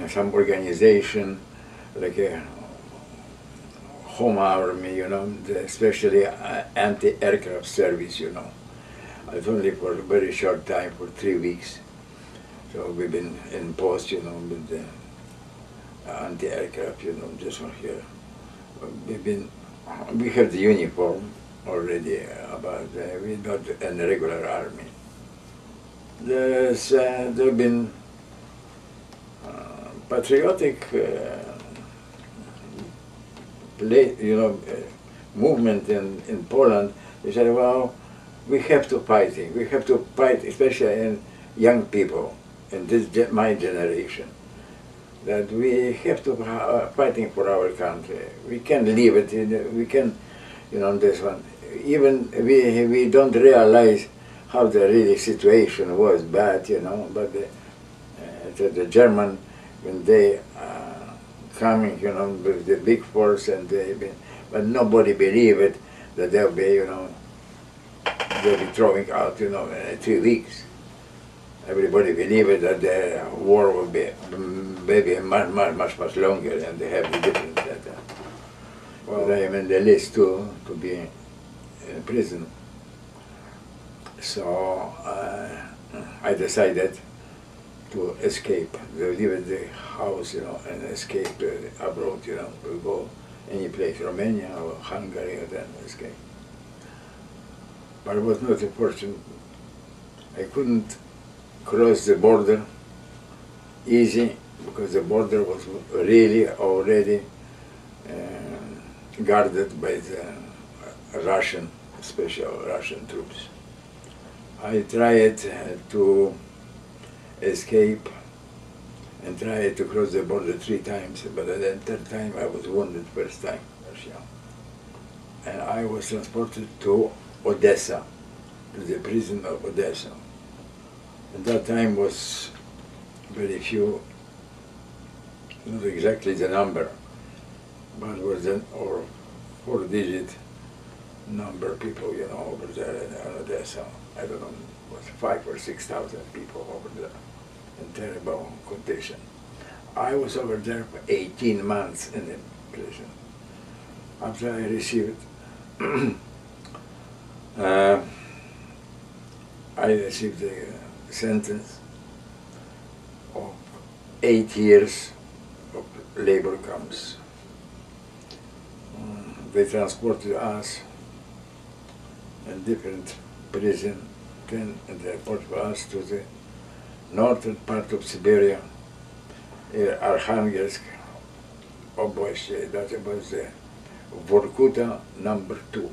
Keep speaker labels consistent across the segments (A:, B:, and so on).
A: some organization like a home army, you know, especially anti-aircraft service, you know. It's only for a very short time, for 3 weeks. So we've been in post, you know, with the anti-aircraft, you know, this one here. We have the uniform already, but we're not in the regular army. There have been patriotic movement in Poland. They said, well, we have to fight. We have to fight, especially in young people, in my generation, that we have to fighting for our country. We can't leave it. We can, you know, this one. Even we don't realize how the really situation was bad, you know. But the German, when they coming, you know, with the big force, and but nobody believed it that they'll be, you know, they'll be throwing out, you know, in 3 weeks. Everybody believed that the war will be maybe much longer, and they have the difference that well, I am in the list to be in prison. So I decided to escape, to leave the house, you know, and escape abroad, you know, to go any place, Romania or Hungary, and then escape. But it was not a fortune. I couldn't cross the border easy, because the border was really already guarded by the special Russian troops. I tried to escape and tried to cross the border 3 times, but at the third time I was wounded first time, and I was transported to Odessa, to the prison of Odessa. At that time was very few, not exactly the number, but was an 4-digit number of people, you know, over there in Odessa. I don't know, it was 5,000 or 6,000 people over there in terrible condition. I was over there for 18 months in the prison. After I received a sentence of 8 years of labor camps. They transported us in different prison, then they brought us to the northern part of Siberia, Arkhangelsk Oblast, that was the Vorkuta number 2.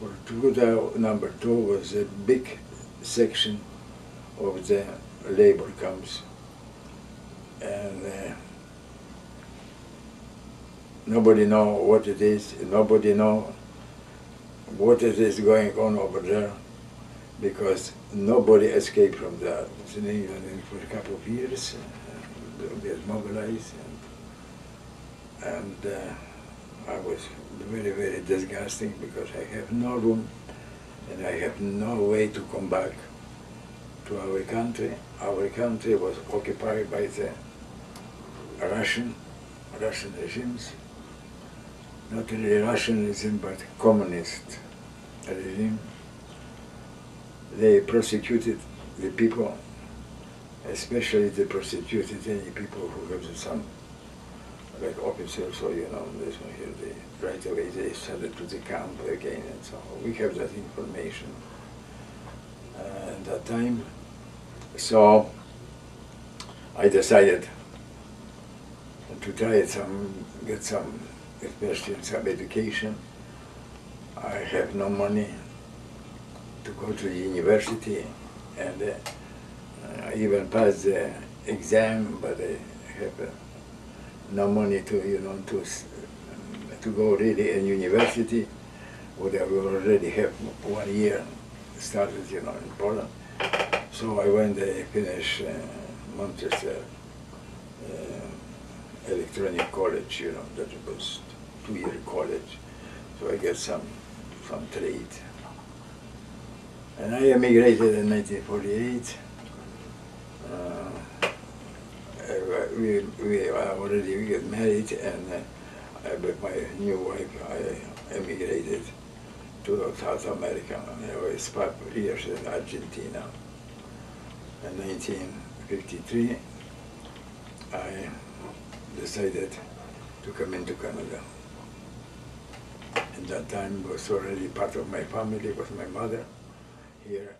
A: Vorkuta number 2 was a big section of the labor camps, and nobody know what it is, nobody know what it is going on over there, because nobody escaped from that. It's in England for a couple of years, they were mobilized, and I was very, very disgusting, because I have no room and I have no way to come back to our country. Our country was occupied by the Russian regimes, not really Russianism, but communist regime. They persecuted the people, especially they persecuted any people who have some, like officers, or you know, this one here, they, right away they sent it to the camp again, and so we have that information at that time. So I decided to try get some, especially some education. I have no money to go to the university, and I even passed the exam, but I have no money to, you know, to go really in university. But I will already have 1 year started, you know, in Poland. So I went and finished Manchester Electronic College, you know, that was 2-year college. So I get some trade. And I emigrated in 1948. we got married, and with my new wife, I emigrated to South America. I was 5 years in Argentina. In 1953, I decided to come into Canada. At that time was already part of my family, was my mother here.